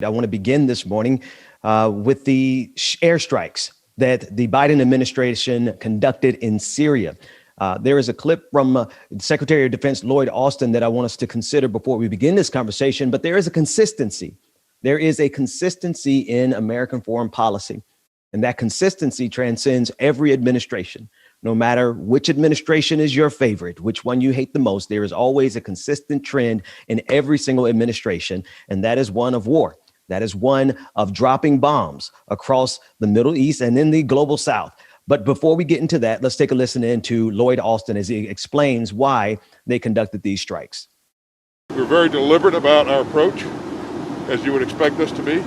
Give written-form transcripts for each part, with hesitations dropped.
I want to begin this morning with the airstrikes that the Biden administration conducted in Syria. There is a clip from Secretary of Defense Lloyd Austin that I want us to consider before we begin this conversation, but there is a consistency. There is a consistency in American foreign policy, and that consistency transcends every administration. No matter which administration is your favorite, which one you hate the most, there is always a consistent trend in every single administration, and that is one of war. That is one of dropping bombs across the Middle East and in the global South. But before we get into that, let's take a listen in to Lloyd Austin as he explains why they conducted these strikes. We're very deliberate about our approach, as you would expect us to be.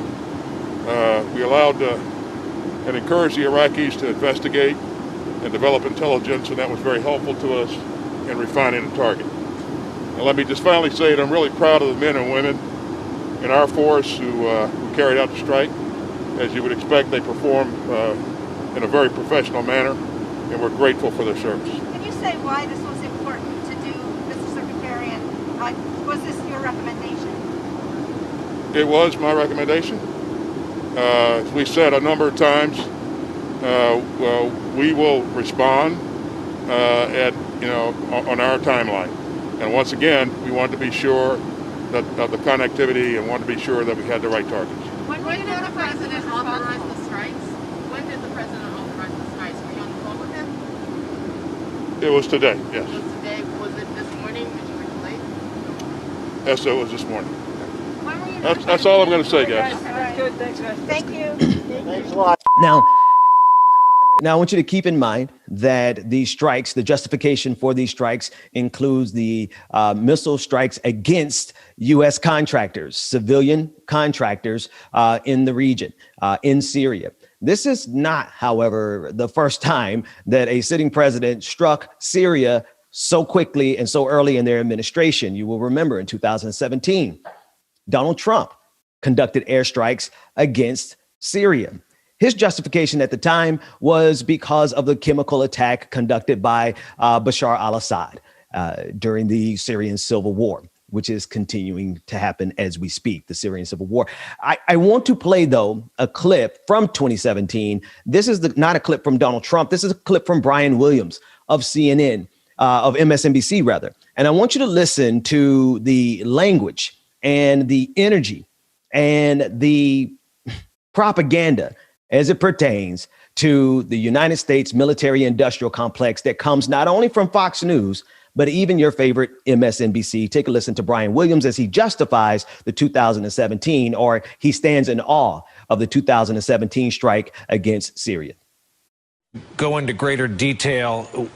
We allowed and encouraged the Iraqis to investigate and develop intelligence, and that was very helpful to us in refining the target. And let me just finally say that I'm really proud of the men and women in our force who carried out the strike. As you would expect, they performed in a very professional manner, and we're grateful for their service. Can you say why this was important to do, Mr. Secretary, and was this your recommendation? It was my recommendation. As we said a number of times, we will respond on our timeline. And once again, we wanted to be sure of the connectivity and wanted to be sure that we had the right targets. When did the president authorize the strikes? When did the president authorize the strikes? Were you on the phone with him? It was today, yes. It was today. Was it this morning? Did you reach late? Yes, it was this morning. When were you That's all I'm going to say, guys. That's good. Thanks, guys. Thank you. Thanks a lot. Now, I want you to keep in mind that these strikes, the justification for these strikes includes the missile strikes against U.S. contractors, civilian contractors in the region, in Syria. This is not, however, the first time that a sitting president struck Syria so quickly and so early in their administration. You will remember in 2017, Donald Trump conducted airstrikes against Syria. His justification at the time was because of the chemical attack conducted by Bashar al-Assad during the Syrian civil war, which is continuing to happen as we speak, the Syrian civil war. I want to play, though, a clip from 2017. This is not a clip from Donald Trump. This is a clip from Brian Williams of CNN, of MSNBC, rather. And I want you to listen to the language and the energy and the propaganda as it pertains to the United States military industrial complex that comes not only from Fox News, but even your favorite MSNBC. Take a listen to Brian Williams as he justifies the 2017, or he stands in awe of the 2017 strike against Syria. Go into greater detail.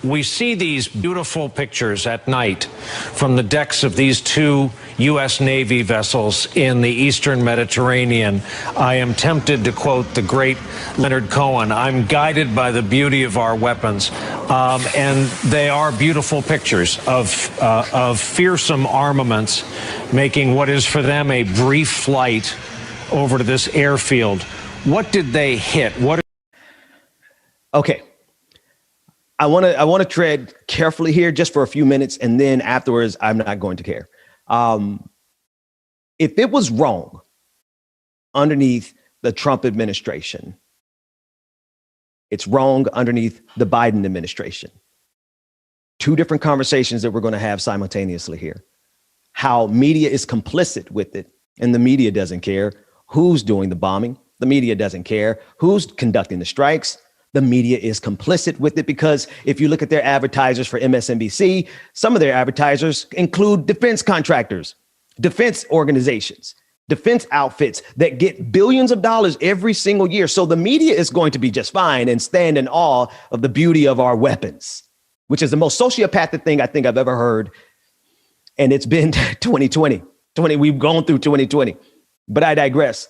We see these beautiful pictures at night from the decks of these two U.S. Navy vessels in the Eastern Mediterranean. I am tempted to quote the great Leonard Cohen, "I'm guided by the beauty of our weapons." And they are beautiful pictures of fearsome armaments making what is for them a brief flight over to this airfield. What did they hit? Okay, I want to tread carefully here just for a few minutes, and then afterwards, I'm not going to care. If it was wrong underneath the Trump administration, it's wrong underneath the Biden administration. Two different conversations that we're going to have simultaneously here. How media is complicit with it, and the media doesn't care who's doing the bombing. The media doesn't care who's conducting the strikes. The media is complicit with it because if you look at their advertisers for MSNBC, some of their advertisers include defense contractors, defense organizations, defense outfits that get billions of dollars every single year. So the media is going to be just fine and stand in awe of the beauty of our weapons, which is the most sociopathic thing I think I've ever heard. And it's been 2020. We've gone through 2020. But I digress.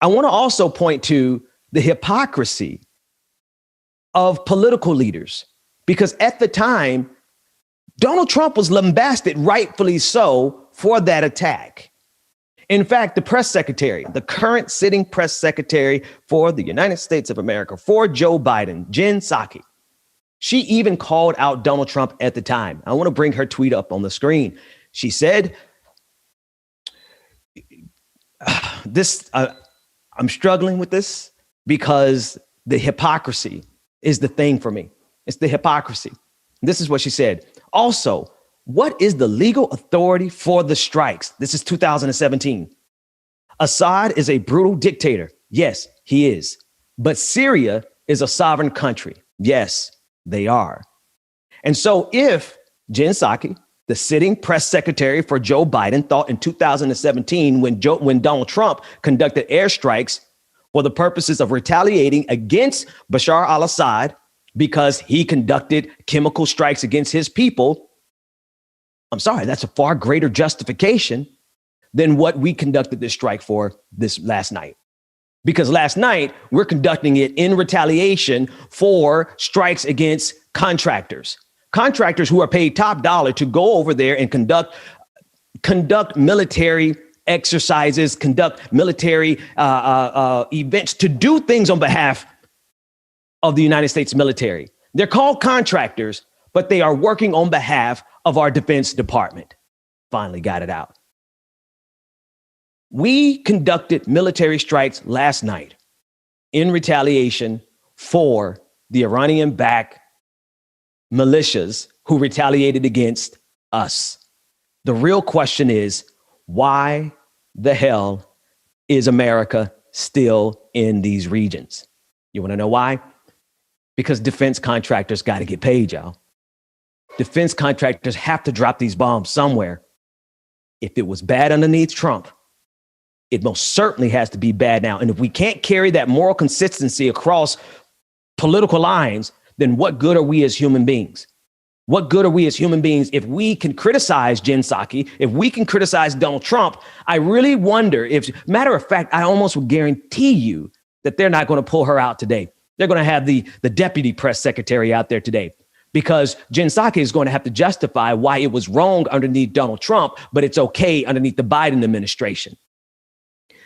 I want to also point to the hypocrisy of political leaders, because at the time, Donald Trump was lambasted, rightfully so, for that attack. In fact, the press secretary, the current sitting press secretary for the United States of America, for Joe Biden, Jen Psaki, she even called out Donald Trump at the time. I want to bring her tweet up on the screen. She said, this I'm struggling with this because the hypocrisy is the thing for me. It's the hypocrisy. This is what she said. Also, what is the legal authority for the strikes? This is 2017. Assad is a brutal dictator. Yes, he is. But Syria is a sovereign country. Yes, they are. And so if Jen Psaki, the sitting press secretary for Joe Biden, thought in 2017 when Donald Trump conducted airstrikes for the purposes of retaliating against Bashar al-Assad because he conducted chemical strikes against his people, I'm sorry, that's a far greater justification than what we conducted this strike for this last night. Because last night, we're conducting it in retaliation for strikes against contractors who are paid top dollar to go over there and conduct military exercises, conduct military events, to do things on behalf of the United States military. They're called contractors, but they are working on behalf of our Defense Department. Finally got it out. We conducted military strikes last night in retaliation for the Iranian-backed militias who retaliated against us. The real question is, why the hell is America still in these regions? You want to know why? Because defense contractors got to get paid, y'all. Defense contractors have to drop these bombs somewhere. If it was bad underneath Trump, it most certainly has to be bad now. And if we can't carry that moral consistency across political lines, then what good are we as human beings? What good are we as human beings if we can criticize Jen Psaki, if we can criticize Donald Trump? I really wonder if, matter of fact, I almost would guarantee you that they're not going to pull her out today. They're going to have the deputy press secretary out there today, because Jen Psaki is going to have to justify why it was wrong underneath Donald Trump, but it's okay underneath the Biden administration.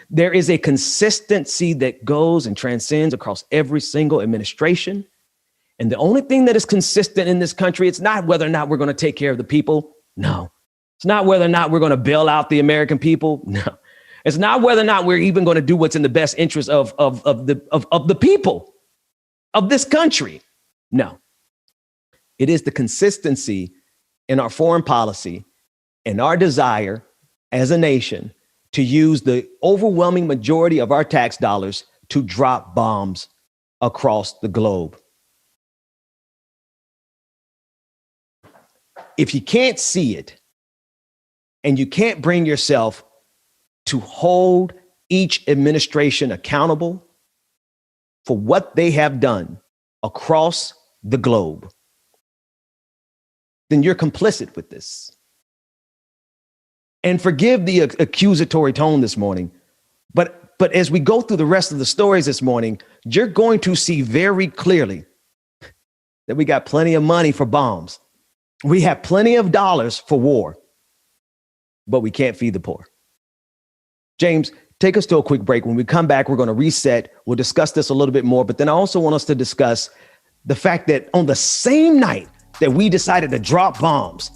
There is a consistency that goes and transcends across every single administration. And the only thing that is consistent in this country, it's not whether or not we're going to take care of the people. No. It's not whether or not we're going to bail out the American people. No. It's not whether or not we're even going to do what's in the best interest of the people of this country. No. It is the consistency in our foreign policy and our desire as a nation to use the overwhelming majority of our tax dollars to drop bombs across the globe. If you can't see it and you can't bring yourself to hold each administration accountable for what they have done across the globe, then you're complicit with this. And forgive the accusatory tone this morning, but as we go through the rest of the stories this morning, you're going to see very clearly that we got plenty of money for bombs. We have plenty of dollars for war, but we can't feed the poor. James, take us to a quick break. When we come back, we're going to reset. We'll discuss this a little bit more, but then I also want us to discuss the fact that on the same night that we decided to drop bombs,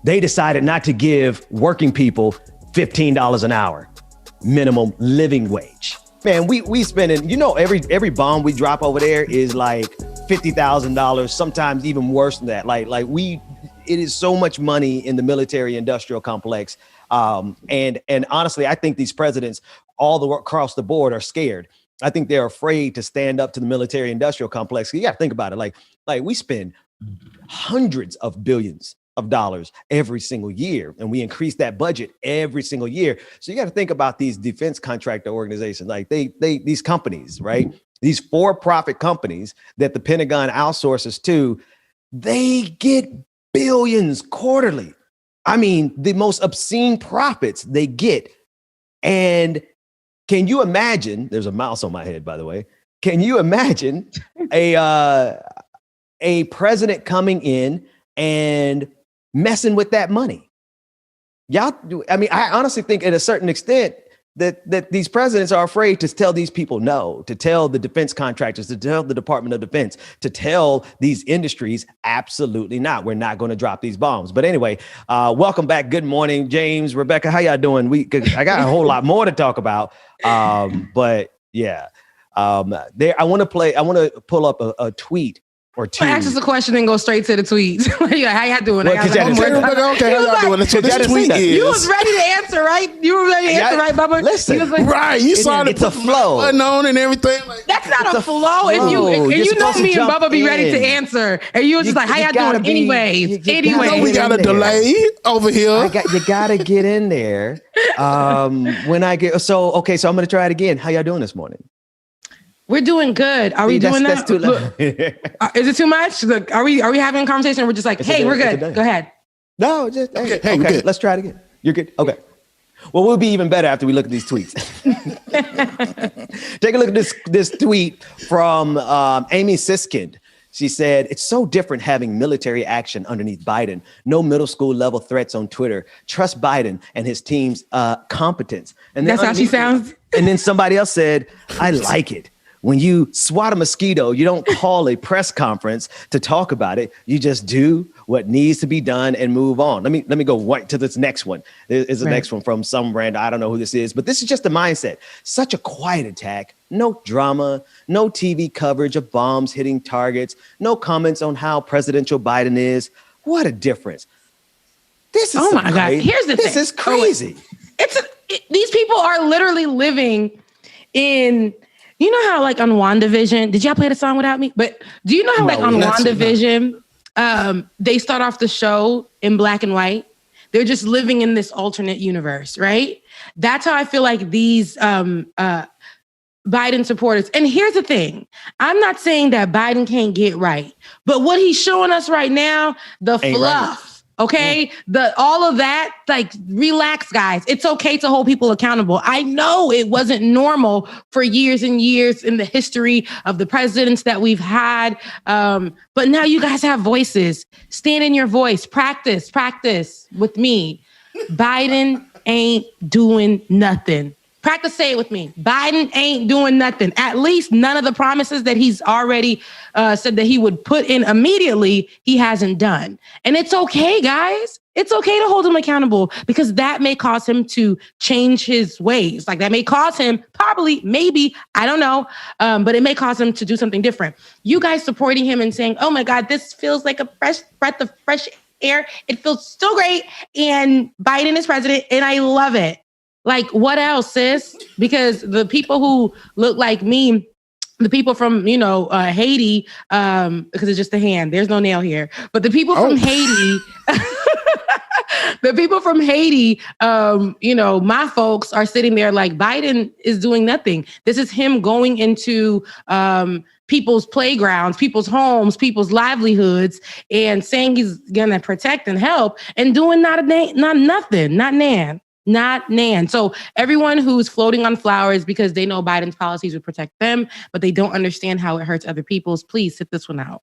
they decided not to give working people $15 an hour, minimum living wage. Man, we spending, every bomb we drop over there is like $50,000, sometimes even worse than that. It is so much money in the military industrial complex. And honestly, I think these presidents all across the board are scared. I think they're afraid to stand up to the military industrial complex. You got to think about it. Like we spend hundreds of billions of dollars every single year, and we increase that budget every single year. So you got to think about these defense contractor organizations, like these companies, right? These for-profit companies that the Pentagon outsources to, they get billions quarterly. I mean, the most obscene profits they get. And can you imagine, there's a mouse on my head, by the way. Can you imagine a president coming in and messing with that money? I honestly think at a certain extent, that these presidents are afraid to tell these people no, to tell the defense contractors, to tell the Department of Defense, to tell these industries, absolutely not. We're not going to drop these bombs. But anyway, welcome back. Good morning, James, Rebecca. How y'all doing? I got a whole lot more to talk about. But yeah, I want to pull up a tweet or two. Ask us a question and go straight to the tweets. How y'all doing? Well, okay, how y'all doing? So this tweet is. You was ready to answer, right? You were ready to answer, right, Bubba? Listen, right? You saw it's a flow button on and everything. Like, that's not a flow. If you know me and Bubba be ready to answer, and you was just like, "How y'all doing?" Anyways, we got a delay over here. You gotta get in there. When I get so I'm gonna try it again. How y'all doing this morning? We're doing good. Are we doing that? That's too loud. Is it too much? Look, are we having a conversation? Or we're just like, hey, we're good. Go ahead. No, just okay. Good. Let's try it again. You're good. Okay. Well, we'll be even better after we look at these tweets. Take a look at this tweet from Amy Siskind. She said, "It's so different having military action underneath Biden. No middle school level threats on Twitter. Trust Biden and his team's competence." And then that's how she sounds. And then somebody else said, "I like it. When you swat a mosquito, you don't call a press conference to talk about it. You just do what needs to be done and move on." Let me go right to this next one. There's the next one from some random, I don't know who this is, but this is just the mindset. Such a quiet attack, no drama, no TV coverage of bombs hitting targets, no comments on how presidential Biden is. What a difference. This is my God. Here's the thing. This is crazy. These people are literally living in... You know how, like, on WandaVision, did y'all play the song without me? But do you know how, like, on WandaVision, they start off the show in black and white? They're just living in this alternate universe, right? That's how I feel like these Biden supporters. And here's the thing. I'm not saying that Biden can't get right. But what he's showing us right now, the ain't fluff. Right. Okay, all of that, like, relax, guys. It's okay to hold people accountable. I know it wasn't normal for years and years in the history of the presidents that we've had. But now you guys have voices. Stand in your voice. Practice with me. Biden ain't doing nothing. Practice, say it with me. Biden ain't doing nothing. At least none of the promises that he's already said that he would put in immediately, he hasn't done. And it's okay, guys. It's okay to hold him accountable because that may cause him to change his ways. Like, that may cause him, probably, maybe, I don't know, but it may cause him to do something different. You guys supporting him and saying, "Oh my God, this feels like a fresh breath of fresh air. It feels so great. And Biden is president and I love it." Like, what else, sis? Because the people who look like me, the people from, Haiti, because it's just a hand, there's no nail here. But the people from Haiti, my folks are sitting there like, Biden is doing nothing. This is him going into people's playgrounds, people's homes, people's livelihoods, and saying he's going to protect and help and doing not nothing, not nan. Not nan. So everyone who's floating on flowers because they know Biden's policies would protect them, but they don't understand how it hurts other people's, please sit this one out.